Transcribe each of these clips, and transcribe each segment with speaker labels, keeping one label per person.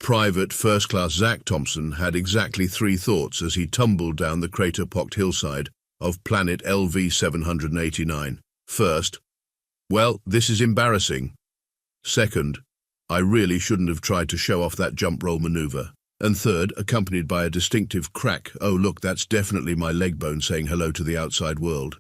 Speaker 1: Private First Class Zach Thompson had exactly three thoughts as he tumbled down the crater-pocked hillside of planet LV-789. First, well, this is embarrassing. Second, I really shouldn't have tried to show off that jump roll maneuver. And third, accompanied by a distinctive crack, oh look, that's definitely my leg bone saying hello to the outside world.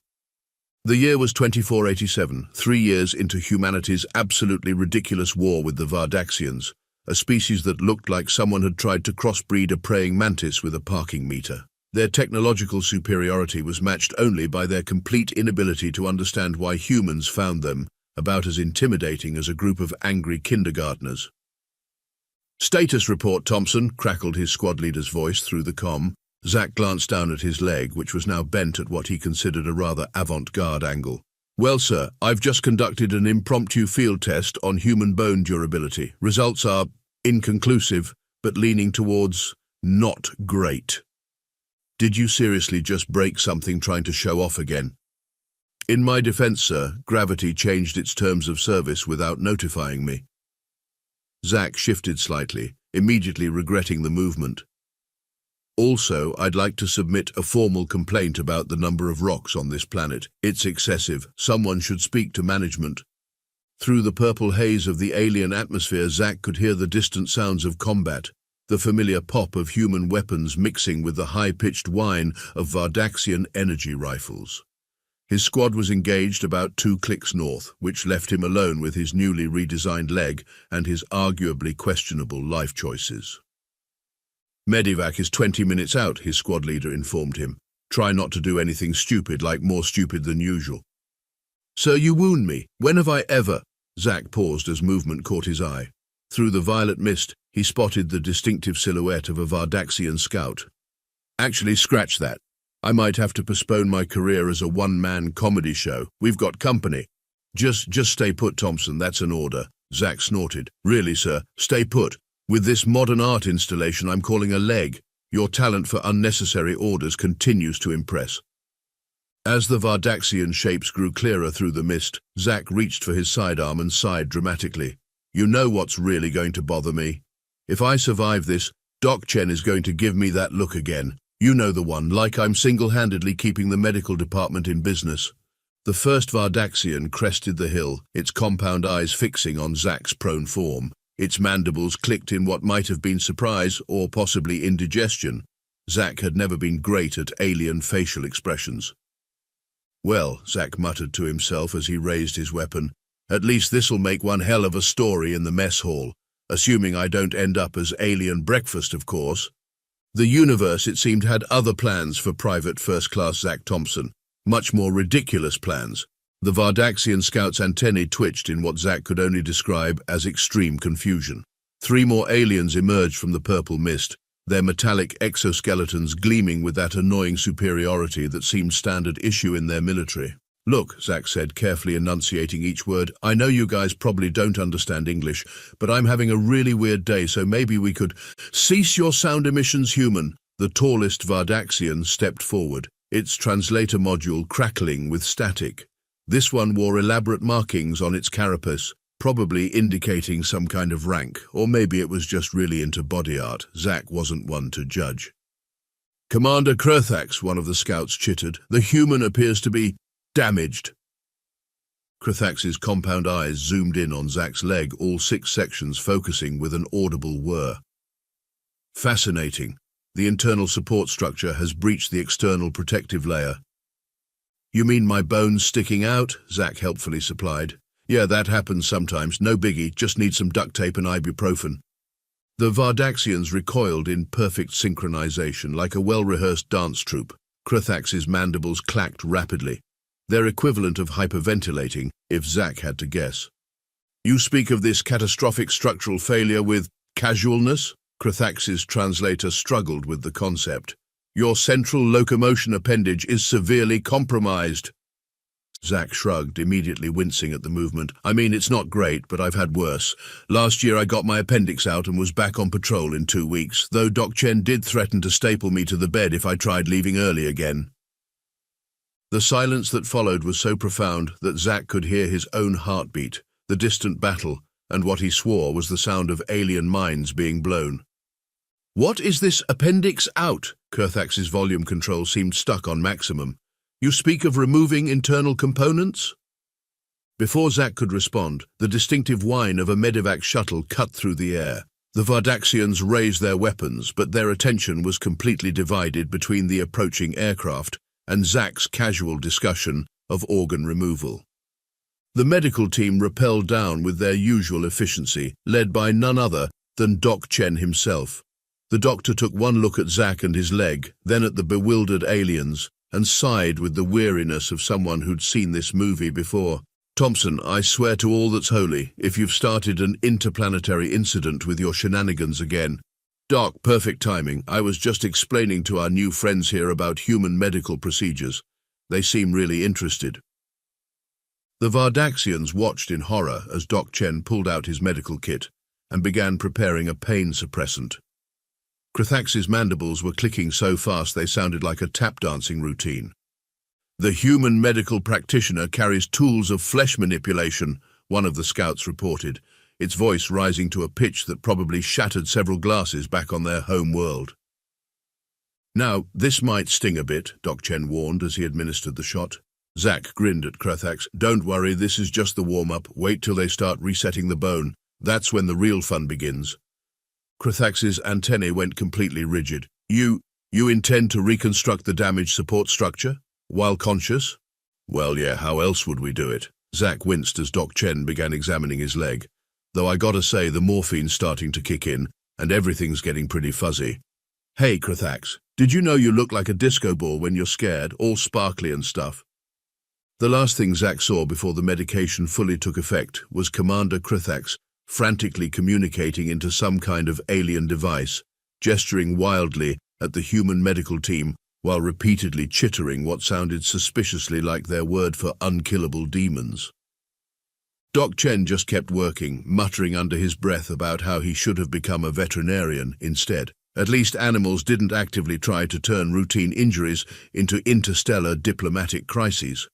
Speaker 1: The year was 2487, 3 years into humanity's absolutely ridiculous war with the Vardaxians, a species that looked like someone had tried to crossbreed a praying mantis with a parking meter. Their technological superiority was matched only by their complete inability to understand why humans found them about as intimidating as a group of angry kindergartners. "Status report, Thompson," crackled his squad leader's voice through the comm. Zach glanced down at his leg, which was now bent at what he considered a rather avant-garde angle. "Well, sir, I've just conducted an impromptu field test on human bone durability. Results are inconclusive, but leaning towards not great." "Did you seriously just break something trying to show off again?" "In my defense, sir, gravity changed its terms of service without notifying me." Zach shifted slightly, immediately regretting the movement. "Also, I'd like to submit a formal complaint about the number of rocks on this planet. It's excessive. Someone should speak to management." Through the purple haze of the alien atmosphere, Zach could hear the distant sounds of combat, the familiar pop of human weapons mixing with the high-pitched whine of Vardaxian energy rifles. His squad was engaged about 2 clicks north, which left him alone with his newly redesigned leg and his arguably questionable life choices. "Medivac is 20 minutes out," his squad leader informed him. "Try not to do anything stupid, like more stupid than usual." "Sir, you wound me. When have I ever?" Zach paused as movement caught his eye. Through the violet mist, he spotted the distinctive silhouette of a Vardaxian scout. "Actually, scratch that. I might have to postpone my career as a one-man comedy show. We've got company." Just stay put, Thompson, that's an order," Zach snorted. "Really, sir, stay put. With this modern art installation I'm calling a leg, your talent for unnecessary orders continues to impress." As the Vardaxian shapes grew clearer through the mist, Zach reached for his sidearm and sighed dramatically. "You know what's really going to bother me? If I survive this, Doc Chen is going to give me that look again. You know the one, like I'm single-handedly keeping the medical department in business." The first Vardaxian crested the hill, its compound eyes fixing on Zach's prone form. Its mandibles clicked in what might have been surprise or possibly indigestion. Zach had never been great at alien facial expressions. "Well," Zach muttered to himself as he raised his weapon, "at least this'll make one hell of a story in the mess hall, assuming I don't end up as alien breakfast, of course." The universe, it seemed, had other plans for Private First Class Zach Thompson, much more ridiculous plans. The Vardaxian scout's antennae twitched in what Zach could only describe as extreme confusion. 3 more aliens emerged from the purple mist, their metallic exoskeletons gleaming with that annoying superiority that seemed standard issue in their military. "Look," Zach said, carefully enunciating each word, "I know you guys probably don't understand English, but I'm having a really weird day, so maybe we could—" "Cease your sound emissions, human." The tallest Vardaxian stepped forward, its translator module crackling with static. This one wore elaborate markings on its carapace, probably indicating some kind of rank, or maybe it was just really into body art. Zach wasn't one to judge. "Commander Krthax," one of the scouts chittered, "the human appears to be damaged." Krthax's compound eyes zoomed in on Zach's leg, all 6 sections focusing with an audible whir. "Fascinating. The internal support structure has breached the external protective layer." "You mean my bones sticking out?" Zach helpfully supplied. "Yeah, that happens sometimes. No biggie, just need some duct tape and ibuprofen." The Vardaxians recoiled in perfect synchronization, like a well-rehearsed dance troupe. Krthax's mandibles clacked rapidly, their equivalent of hyperventilating, if Zach had to guess. "You speak of this catastrophic structural failure with casualness?" Krthax's translator struggled with the concept. "Your central locomotion appendage is severely compromised." Zach shrugged, immediately wincing at the movement. "I mean, it's not great, but I've had worse. Last year I got my appendix out and was back on patrol in 2 weeks, though Doc Chen did threaten to staple me to the bed if I tried leaving early again." The silence that followed was so profound that Zach could hear his own heartbeat, the distant battle, and what he swore was the sound of alien minds being blown. "What is this appendix out?" Kurthax's volume control seemed stuck on maximum. "You speak of removing internal components?" Before Zack could respond, the distinctive whine of a medevac shuttle cut through the air. The Vardaxians raised their weapons, but their attention was completely divided between the approaching aircraft and Zack's casual discussion of organ removal. The medical team rappelled down with their usual efficiency, led by none other than Doc Chen himself. The doctor took one look at Zack and his leg, then at the bewildered aliens, and sighed with the weariness of someone who'd seen this movie before. "Thompson, I swear to all that's holy, if you've started an interplanetary incident with your shenanigans again." "Doc, perfect timing. I was just explaining to our new friends here about human medical procedures. They seem really interested." The Vardaxians watched in horror as Doc Chen pulled out his medical kit and began preparing a pain suppressant. Kurthax's mandibles were clicking so fast they sounded like a tap-dancing routine. "The human medical practitioner carries tools of flesh manipulation," one of the scouts reported, its voice rising to a pitch that probably shattered several glasses back on their home world. "Now, this might sting a bit," Doc Chen warned as he administered the shot. Zack grinned at Kurthax. "Don't worry, this is just the warm-up. Wait till they start resetting the bone. That's when the real fun begins." Kurthax's antennae went completely rigid. You intend to reconstruct the damaged support structure? While conscious?" "Well, yeah, how else would we do it?" Zack winced as Doc Chen began examining his leg. "Though I gotta say, the morphine's starting to kick in, and everything's getting pretty fuzzy." "Hey, Kurthax, did you know you look like a disco ball when you're scared, all sparkly and stuff?" The last thing Zack saw before the medication fully took effect was Commander Kurthax frantically communicating into some kind of alien device, gesturing wildly at the human medical team while repeatedly chittering what sounded suspiciously like their word for unkillable demons. Doc Chen just kept working, muttering under his breath about how he should have become a veterinarian instead. At least animals didn't actively try to turn routine injuries into interstellar diplomatic crises.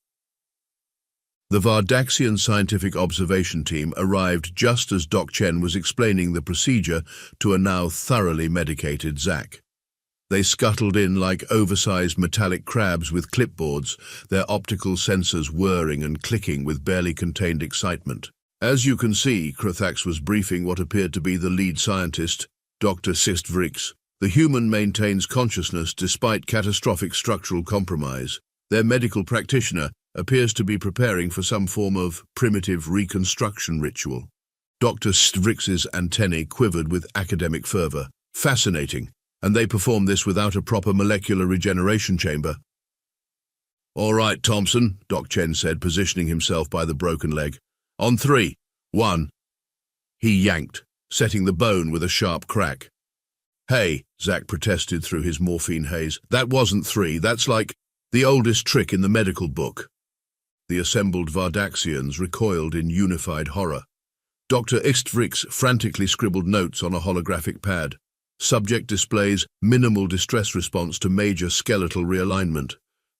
Speaker 1: The Vardaxian scientific observation team arrived just as Doc Chen was explaining the procedure to a now thoroughly medicated Zack. They scuttled in like oversized metallic crabs with clipboards, their optical sensors whirring and clicking with barely contained excitement. "As you can see," Kurthax was briefing what appeared to be the lead scientist, Dr. Sistvrix. "The human maintains consciousness despite catastrophic structural compromise. Their medical practitioner appears to be preparing for some form of primitive reconstruction ritual." Dr. Stvrix's antennae quivered with academic fervor. "Fascinating. And they perform this without a proper molecular regeneration chamber." "All right, Thompson," Doc Chen said, positioning himself by the broken leg. "On 3, 1. He yanked, setting the bone with a sharp crack. "Hey," Zack protested through his morphine haze, "that wasn't 3, that's like the oldest trick in the medical book." The assembled Vardaxians recoiled in unified horror. Dr. Istvrix frantically scribbled notes on a holographic pad. Subject displays minimal distress response to major skeletal realignment.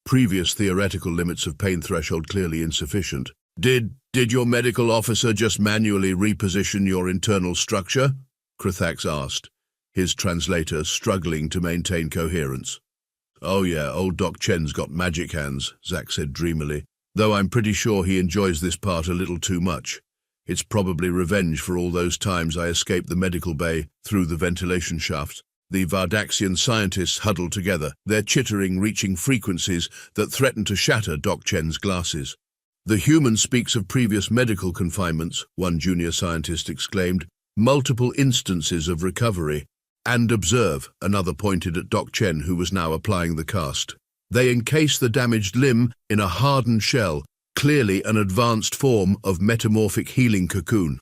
Speaker 1: Previous theoretical limits of pain threshold clearly insufficient. Did your medical officer just manually reposition your internal structure?" Kurthax asked, his translator struggling to maintain coherence. "Oh yeah, old Doc Chen's got magic hands," Zack said dreamily, "though I'm pretty sure he enjoys this part a little too much. It's probably revenge for all those times I escaped the medical bay through the ventilation shafts." The Vardaxian scientists huddled together, their chittering reaching frequencies that threatened to shatter Doc Chen's glasses. "The human speaks of previous medical confinements," one junior scientist exclaimed, "multiple instances of recovery. And observe," another pointed at Doc Chen, who was now applying the cast. "They encase the damaged limb in a hardened shell, clearly an advanced form of metamorphic healing cocoon."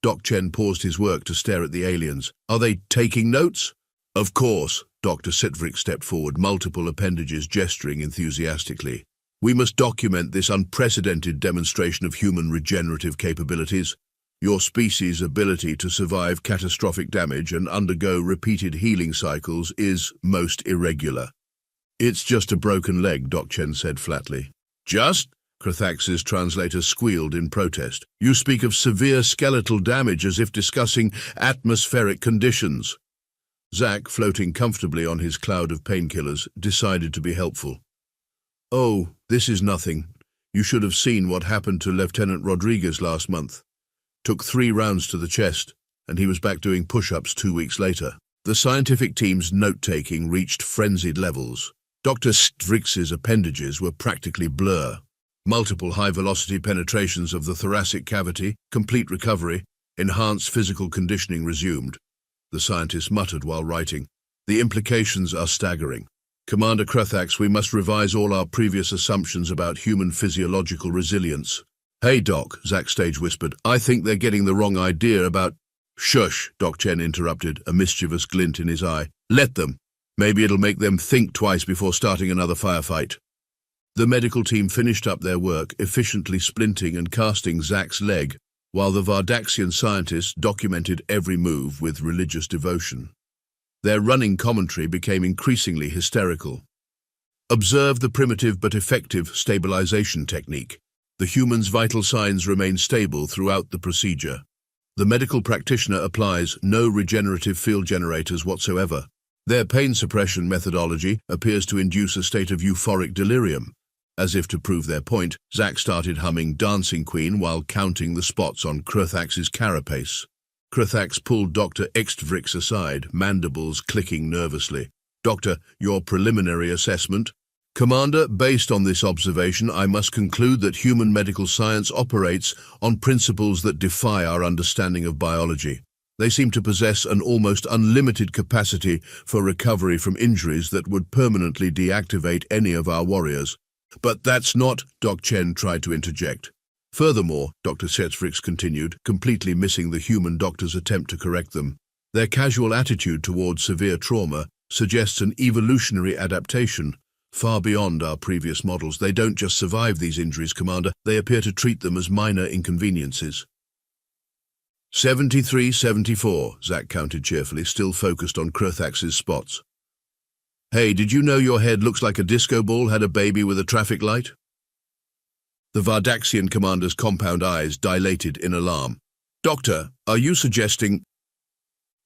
Speaker 1: Doc Chen paused his work to stare at the aliens. "Are they taking notes?" "Of course," Dr. Sitvrik stepped forward, multiple appendages gesturing enthusiastically. "We must document this unprecedented demonstration of human regenerative capabilities. Your species' ability to survive catastrophic damage and undergo repeated healing cycles is most irregular." "It's just a broken leg," Doc Chen said flatly. "Just? Krathax's translator squealed in protest. You speak of severe skeletal damage as if discussing atmospheric conditions. Zack, floating comfortably on his cloud of painkillers, decided to be helpful. Oh, this is nothing. You should have seen what happened to Lieutenant Rodriguez last month. Took 3 rounds to the chest, and he was back doing push-ups 2 weeks later. The scientific team's note-taking reached frenzied levels. Dr. Strix's appendages were practically blur. Multiple high-velocity penetrations of the thoracic cavity, complete recovery, enhanced physical conditioning resumed. The scientist muttered while writing. The implications are staggering. Commander Krathax, we must revise all our previous assumptions about human physiological resilience. Hey, Doc, Zack Stage whispered. I think they're getting the wrong idea about... Shush, Doc Chen interrupted, a mischievous glint in his eye. Let them. Maybe it'll make them think twice before starting another firefight. The medical team finished up their work, efficiently splinting and casting Zack's leg, while the Vardaxian scientists documented every move with religious devotion. Their running commentary became increasingly hysterical. Observe the primitive but effective stabilization technique. The human's vital signs remain stable throughout the procedure. The medical practitioner applies no regenerative field generators whatsoever. Their pain suppression methodology appears to induce a state of euphoric delirium. As if to prove their point, Zack started humming Dancing Queen while counting the spots on Krathax's carapace. Krathax pulled Dr. Extvrix aside, mandibles clicking nervously. Doctor, your preliminary assessment? Commander, based on this observation, I must conclude that human medical science operates on principles that defy our understanding of biology. They seem to possess an almost unlimited capacity for recovery from injuries that would permanently deactivate any of our warriors. But that's not, Doc Chen tried to interject. Furthermore, Dr. Extvrix continued, completely missing the human doctor's attempt to correct them. Their casual attitude towards severe trauma suggests an evolutionary adaptation. Far beyond our previous models, they don't just survive these injuries, Commander, they appear to treat them as minor inconveniences. 73-74, Zack counted cheerfully, still focused on Krathax's spots. Hey, did you know your head looks like a disco ball had a baby with a traffic light? The Vardaxian commander's compound eyes dilated in alarm. Doctor, are you suggesting...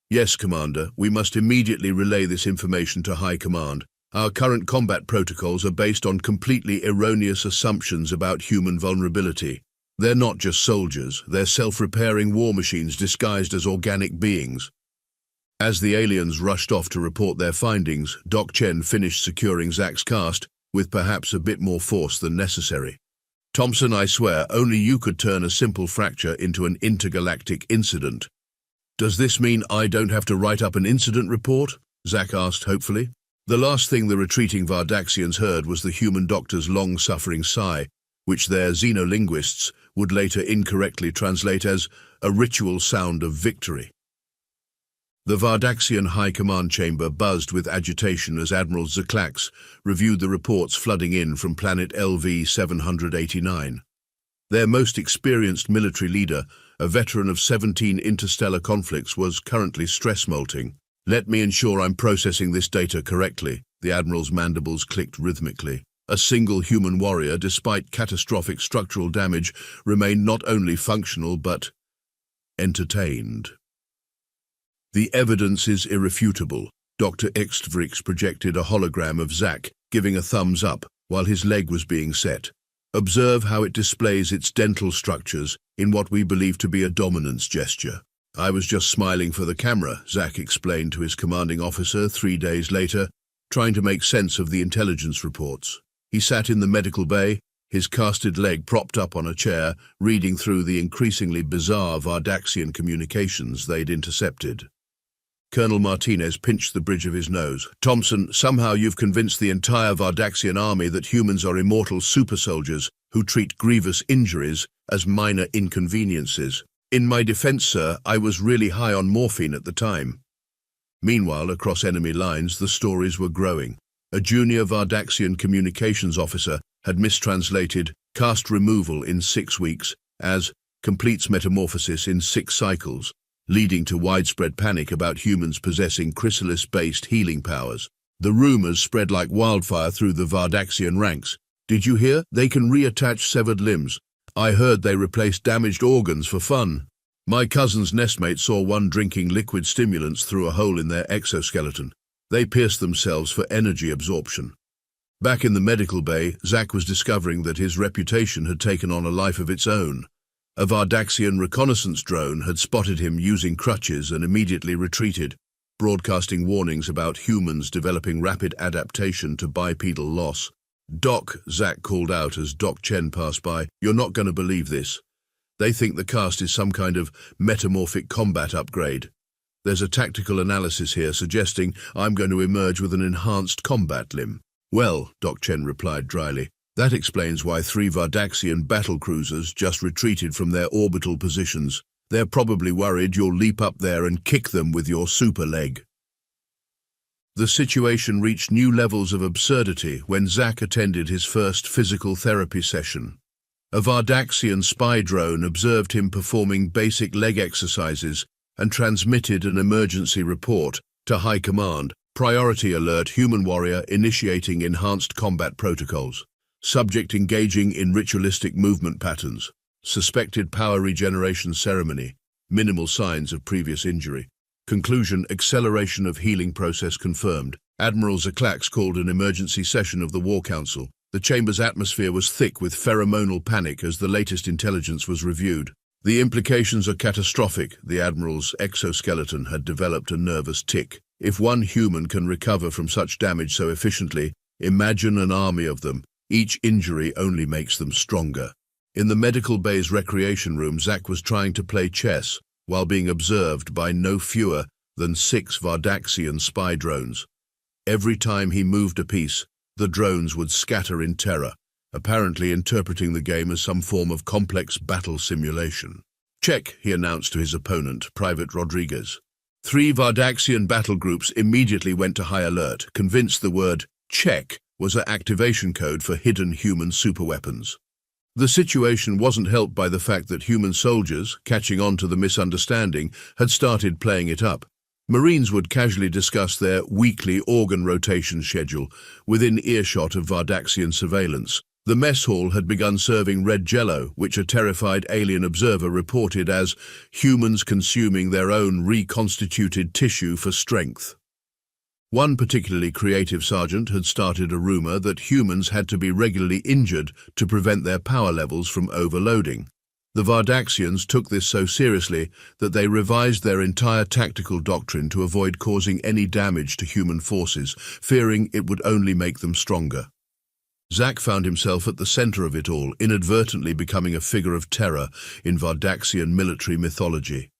Speaker 1: Yes, Commander, we must immediately relay this information to High Command. Our current combat protocols are based on completely erroneous assumptions about human vulnerability. They're not just soldiers, they're self-repairing war machines disguised as organic beings. As the aliens rushed off to report their findings, Doc Chen finished securing Zack's cast, with perhaps a bit more force than necessary. Thompson, I swear, only you could turn a simple fracture into an intergalactic incident. Does this mean I don't have to write up an incident report? Zack asked hopefully. The last thing the retreating Vardaxians heard was the human doctor's long-suffering sigh, which their xenolinguists would later incorrectly translate as a ritual sound of victory. The Vardaxian High Command chamber buzzed with agitation as Admiral Zaklax reviewed the reports flooding in from planet LV-789. Their most experienced military leader, a veteran of 17 interstellar conflicts, was currently stress-molting. Let me ensure I'm processing this data correctly. The Admiral's mandibles clicked rhythmically. A single human warrior, despite catastrophic structural damage, remained not only functional but entertained. The evidence is irrefutable. Dr. Extvrix projected a hologram of Zack, giving a thumbs up while his leg was being set. Observe how it displays its dental structures in what we believe to be a dominance gesture. I was just smiling for the camera, Zack explained to his commanding officer 3 days later, trying to make sense of the intelligence reports. He sat in the medical bay, his casted leg propped up on a chair, reading through the increasingly bizarre Vardaxian communications they'd intercepted. Colonel Martinez pinched the bridge of his nose. Thompson, somehow you've convinced the entire Vardaxian army that humans are immortal super soldiers who treat grievous injuries as minor inconveniences. In my defense, sir, I was really high on morphine at the time. Meanwhile, across enemy lines, the stories were growing. A junior Vardaxian communications officer had mistranslated cast removal in 6 weeks as completes metamorphosis in 6 cycles, leading to widespread panic about humans possessing chrysalis-based healing powers. The rumors spread like wildfire through the Vardaxian ranks, Did you hear? They can reattach severed limbs. I heard they replaced damaged organs for fun. My cousin's nestmate saw one drinking liquid stimulants through a hole in their exoskeleton. They pierced themselves for energy absorption. Back in the medical bay, Zach was discovering that his reputation had taken on a life of its own. A Vardaxian reconnaissance drone had spotted him using crutches and immediately retreated, broadcasting warnings about humans developing rapid adaptation to bipedal loss. "Doc," Zach called out as Doc Chen passed by, "you're not going to believe this. They think the cast is some kind of metamorphic combat upgrade. There's a tactical analysis here suggesting I'm going to emerge with an enhanced combat limb." "Well," Doc Chen replied dryly, "that explains why 3 Vardaxian battle cruisers just retreated from their orbital positions. They're probably worried you'll leap up there and kick them with your super leg." The situation reached new levels of absurdity when Zach attended his first physical therapy session. A Vardaxian spy drone observed him performing basic leg exercises and transmitted an emergency report to High Command. "Priority alert, human warrior initiating enhanced combat protocols. Subject engaging in ritualistic movement patterns. Suspected power regeneration ceremony. Minimal signs of previous injury. Conclusion, acceleration of healing process confirmed." Admiral Zaklax called an emergency session of the War Council. The chamber's atmosphere was thick with pheromonal panic as the latest intelligence was reviewed. "The implications are catastrophic." The Admiral's exoskeleton had developed a nervous tic. "If one human can recover from such damage so efficiently, imagine an army of them. Each injury only makes them stronger." In the medical bay's recreation room, Zach was trying to play chess while being observed by no fewer than 6 Vardaxian spy drones. Every time he moved a piece, the drones would scatter in terror, apparently interpreting the game as some form of complex battle simulation. "Check," he announced to his opponent, Private Rodriguez. 3 Vardaxian battle groups immediately went to high alert, convinced the word "check" was an activation code for hidden human superweapons. The situation wasn't helped by the fact that human soldiers, catching on to the misunderstanding, had started playing it up. Marines would casually discuss their weekly organ rotation schedule within earshot of Vardaxian surveillance. The mess hall had begun serving red jello, which a terrified alien observer reported as humans consuming their own reconstituted tissue for strength. One particularly creative sergeant had started a rumor that humans had to be regularly injured to prevent their power levels from overloading. The Vardaxians took this so seriously that they revised their entire tactical doctrine to avoid causing any damage to human forces, fearing it would only make them stronger. Zach found himself at the center of it all, inadvertently becoming a figure of terror in Vardaxian military mythology.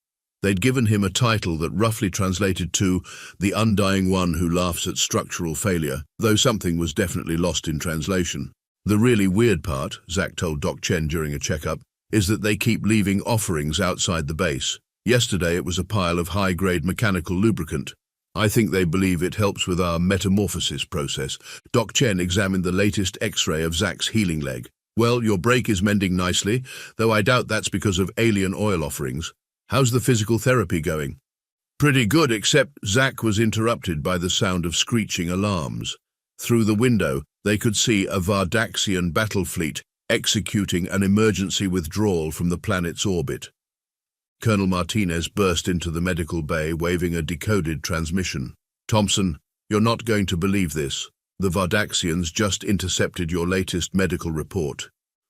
Speaker 1: They'd given him a title that roughly translated to "the undying one who laughs at structural failure," though something was definitely lost in translation. "The really weird part," Zach told Doc Chen during a checkup, "is that they keep leaving offerings outside the base. Yesterday it was a pile of high-grade mechanical lubricant. I think they believe it helps with our metamorphosis process." Doc Chen examined the latest X-ray of Zach's healing leg. "Well, your break is mending nicely, though I doubt that's because of alien oil offerings. How's the physical therapy going?" "Pretty good, except..." Zach was interrupted by the sound of screeching alarms. Through the window, they could see a Vardaxian battle fleet executing an emergency withdrawal from the planet's orbit. Colonel Martinez burst into the medical bay, waving a decoded transmission. "Thompson, you're not going to believe this. The Vardaxians just intercepted your latest medical report."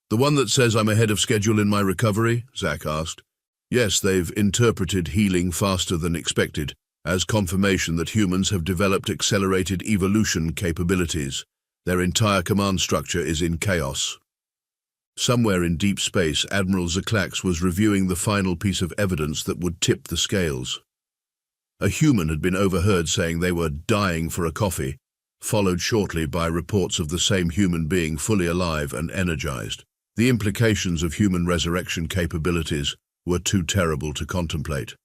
Speaker 1: "The one that says I'm ahead of schedule in my recovery?" Zach asked. "Yes, they've interpreted healing faster than expected, as confirmation that humans have developed accelerated evolution capabilities. Their entire command structure is in chaos." Somewhere in deep space, Admiral Zaklax was reviewing the final piece of evidence that would tip the scales. A human had been overheard saying they were dying for a coffee, followed shortly by reports of the same human being fully alive and energized. The implications of human resurrection capabilities were too terrible to contemplate.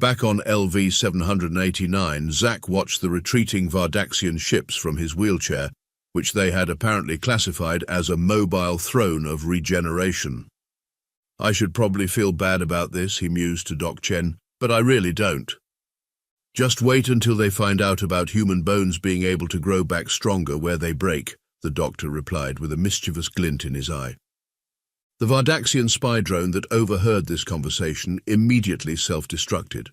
Speaker 1: Back on LV 789, Zach watched the retreating Vardaxian ships from his wheelchair, which they had apparently classified as a mobile throne of regeneration. "I should probably feel bad about this," he mused to Doc Chen, "but I really don't. Just wait until they find out about human bones being able to grow back stronger where they break. the doctor replied with a mischievous glint in his eye. The Vardaxian spy drone that overheard this conversation immediately self-destructed.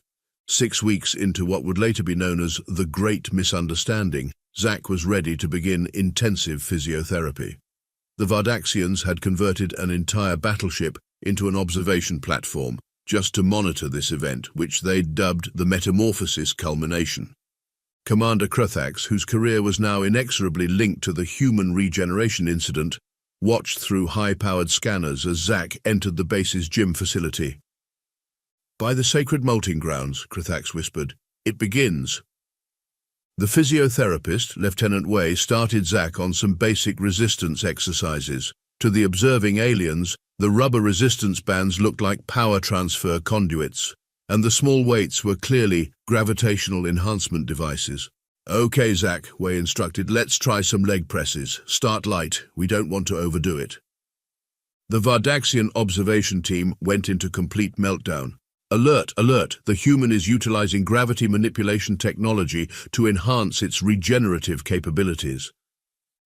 Speaker 1: 6 weeks into what would later be known as the Great Misunderstanding, Zach was ready to begin intensive physiotherapy. The Vardaxians had converted an entire battleship into an observation platform just to monitor this event, which they dubbed the Metamorphosis Culmination. Commander Kruthax, whose career was now inexorably linked to the human regeneration incident, watched through high-powered scanners as Zach entered the base's gym facility. "By the sacred molting grounds," Kruthax whispered, "it begins." The physiotherapist, Lieutenant Wei, started Zach on some basic resistance exercises. To the observing aliens, the rubber resistance bands looked like power transfer conduits, and the small weights were clearly gravitational enhancement devices. "Okay, Zach," Wei instructed, "let's try some leg presses. Start light, we don't want to overdo it." The Vardaxian observation team went into complete meltdown. "Alert, alert, the human is utilizing gravity manipulation technology to enhance its regenerative capabilities."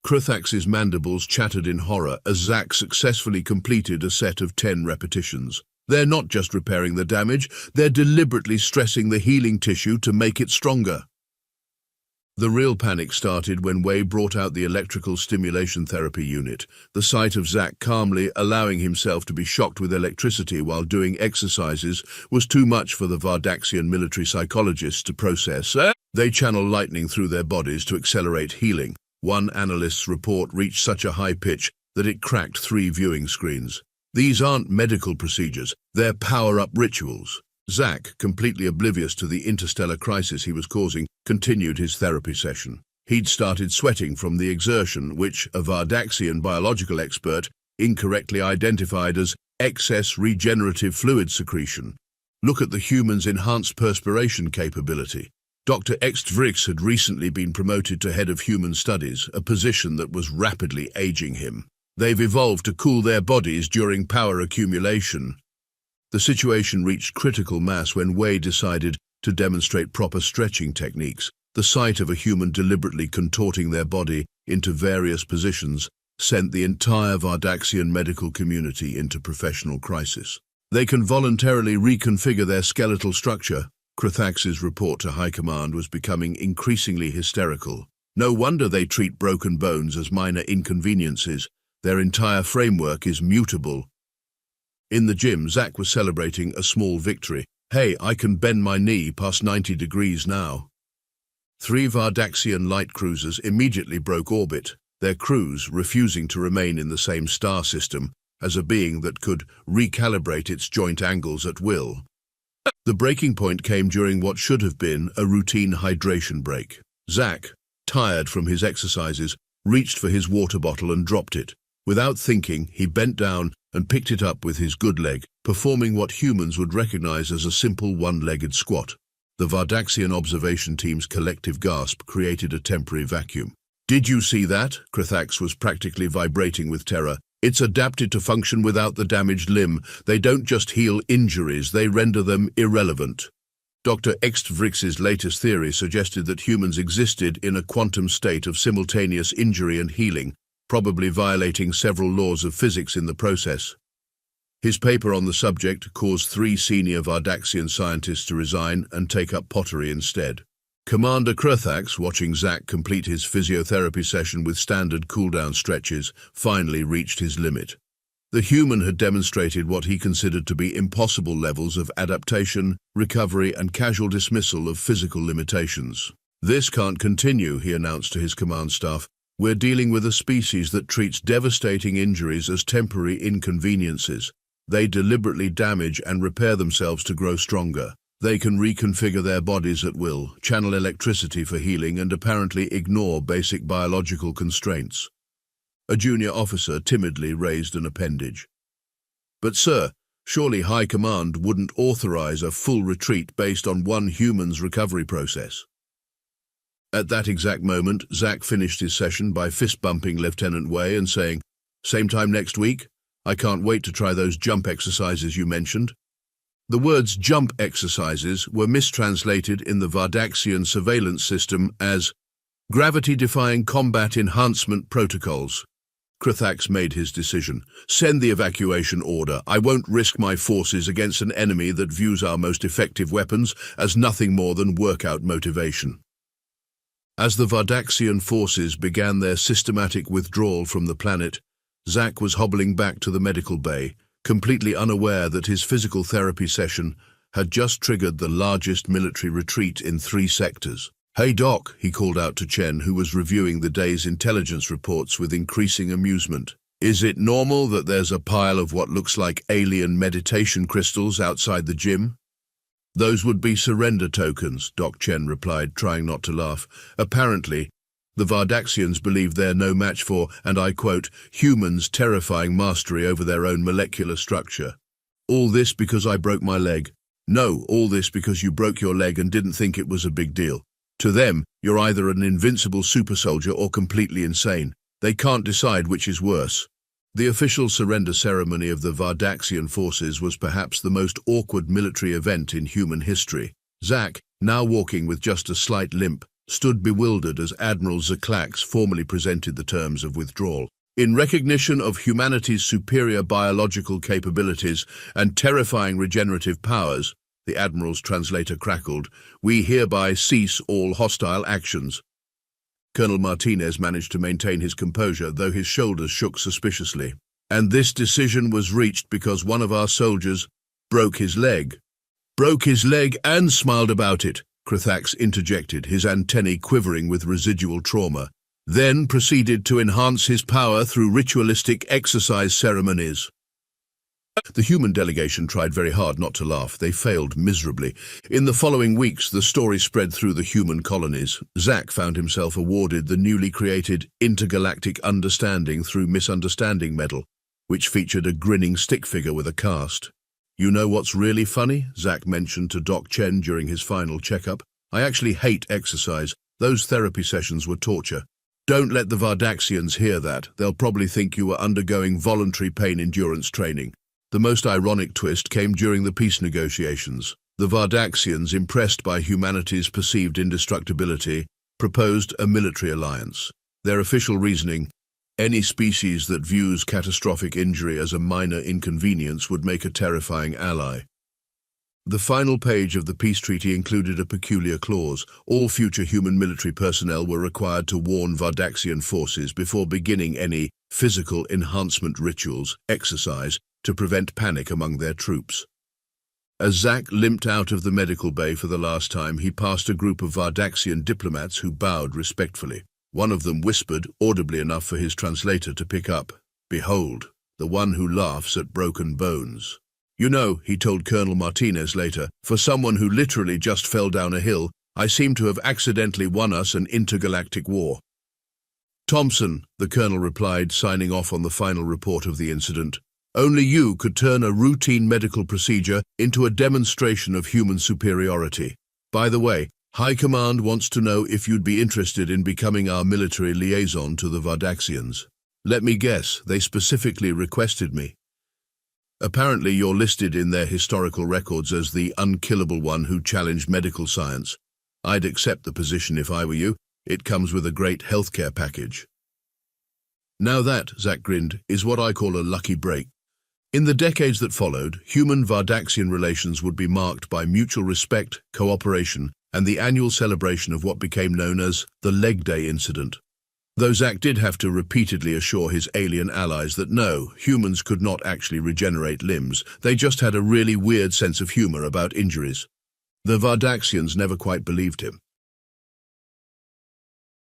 Speaker 1: Kruthax's mandibles chattered in horror as Zach successfully completed a set of 10 repetitions. They're not just repairing the damage, they're deliberately stressing the healing tissue to make it stronger. The real panic started when Wei brought out the electrical stimulation therapy unit, the sight of Zach calmly allowing himself to be shocked with electricity while doing exercises was too much for the Vardaxian military psychologists to process. They channel lightning through their bodies to accelerate healing. One analyst's report reached such a high pitch that it cracked 3 viewing screens. These aren't medical procedures, they're power-up rituals. Zach, completely oblivious to the interstellar crisis he was causing, continued his therapy session. He'd started sweating from the exertion, which a Vardaxian biological expert incorrectly identified as excess regenerative fluid secretion. Look at the human's enhanced perspiration capability. Dr. Extvrix had recently been promoted to head of human studies, a position that was rapidly aging him. They've evolved to cool their bodies during power accumulation. The situation reached critical mass when Wei decided to demonstrate proper stretching techniques. The sight of a human deliberately contorting their body into various positions sent the entire Vardaxian medical community into professional crisis. They can voluntarily reconfigure their skeletal structure. Kruthax's report to High Command was becoming increasingly hysterical. No wonder they treat broken bones as minor inconveniences. Their entire framework is mutable. In the gym, Zach was celebrating a small victory. "Hey, I can bend my knee past 90 degrees now." 3 Vardaxian light cruisers immediately broke orbit, their crews refusing to remain in the same star system as a being that could recalibrate its joint angles at will. The breaking point came during what should have been a routine hydration break. Zach, tired from his exercises, reached for his water bottle and dropped it. Without thinking, he bent down and picked it up with his good leg, performing what humans would recognize as a simple one-legged squat. The Vardaxian observation team's collective gasp created a temporary vacuum. "Did you see that?" Kruthax was practically vibrating with terror. "It's adapted to function without the damaged limb. They don't just heal injuries, they render them irrelevant." Dr. Extvrix's latest theory suggested that humans existed in a quantum state of simultaneous injury and healing, probably violating several laws of physics in the process. His paper on the subject caused 3 senior Vardaxian scientists to resign and take up pottery instead. Commander Kruthax, watching Zach complete his physiotherapy session with standard cool-down stretches, finally reached his limit. The human had demonstrated what he considered to be impossible levels of adaptation, recovery, and casual dismissal of physical limitations. "This can't continue," he announced to his command staff. "We're dealing with a species that treats devastating injuries as temporary inconveniences. They deliberately damage and repair themselves to grow stronger. They can reconfigure their bodies at will, channel electricity for healing, and apparently ignore basic biological constraints." A junior officer timidly raised an appendage. "But sir, surely High Command wouldn't authorize a full retreat based on one human's recovery process." At that exact moment, Zach finished his session by fist-bumping Lieutenant Wei and saying, "Same time next week? I can't wait to try those jump exercises you mentioned." The words jump exercises were mistranslated in the Vardaxian surveillance system as Gravity-defying combat enhancement protocols. Krithax made his decision. Send the evacuation order. I won't risk my forces against an enemy that views our most effective weapons as nothing more than workout motivation. As the Vardaxian forces began their systematic withdrawal from the planet, Zack was hobbling back to the medical bay, completely unaware that his physical therapy session had just triggered the largest military retreat in 3 sectors. "Hey Doc," he called out to Chen, who was reviewing the day's intelligence reports with increasing amusement. "Is it normal that there's a pile of what looks like alien meditation crystals outside the gym?" "Those would be surrender tokens," Doc Chen replied, trying not to laugh. "Apparently, the Vardaxians believe they're no match for, and I quote, humans' terrifying mastery over their own molecular structure. All this because I broke my leg. No, all this because you broke your leg and didn't think it was a big deal. To them, you're either an invincible super soldier or completely insane. They can't decide which is worse." The official surrender ceremony of the Vardaxian forces was perhaps the most awkward military event in human history. Zack, now walking with just a slight limp, stood bewildered as Admiral Zaklax formally presented the terms of withdrawal. "In recognition of humanity's superior biological capabilities and terrifying regenerative powers," the Admiral's translator crackled, "we hereby cease all hostile actions." Colonel Martinez managed to maintain his composure, though his shoulders shook suspiciously. "And this decision was reached because one of our soldiers broke his leg." "Broke his leg and smiled about it," Krithax interjected, his antennae quivering with residual trauma. "Then proceeded to enhance his power through ritualistic exercise ceremonies." The human delegation tried very hard not to laugh. They failed miserably. In the following weeks, the story spread through the human colonies. Zack found himself awarded the newly created Intergalactic Understanding Through Misunderstanding Medal, which featured a grinning stick figure with a cast. "You know what's really funny?" Zack mentioned to Doc Chen during his final checkup. "I actually hate exercise. Those therapy sessions were torture. Don't let the Vardaxians hear that. They'll probably think you were undergoing voluntary pain endurance training." The most ironic twist came during the peace negotiations. The Vardaxians, impressed by humanity's perceived indestructibility, proposed a military alliance. Their official reasoning: any species that views catastrophic injury as a minor inconvenience would make a terrifying ally. The final page of the peace treaty included a peculiar clause. All future human military personnel were required to warn Vardaxian forces before beginning any physical enhancement rituals, exercise, to prevent panic among their troops. As Zack limped out of the medical bay for the last time, he passed a group of Vardaxian diplomats who bowed respectfully. One of them whispered, audibly enough for his translator to pick up, "Behold, the one who laughs at broken bones." "You know," he told Colonel Martinez later, "for someone who literally just fell down a hill, I seem to have accidentally won us an intergalactic war." "Thompson," the colonel replied, signing off on the final report of the incident. "Only you could turn a routine medical procedure into a demonstration of human superiority. By the way, High Command wants to know if you'd be interested in becoming our military liaison to the Vardaxians. Let me guess, they specifically requested me. Apparently you're listed in their historical records as the unkillable one who challenged medical science. I'd accept the position if I were you. It comes with a great healthcare package." "Now that," Zack grinned, "is what I call a lucky break." In the decades that followed, human-Vardaxian relations would be marked by mutual respect, cooperation, and the annual celebration of what became known as the Leg Day incident. Though Zack did have to repeatedly assure his alien allies that no, humans could not actually regenerate limbs, they just had a really weird sense of humor about injuries. The Vardaxians never quite believed him.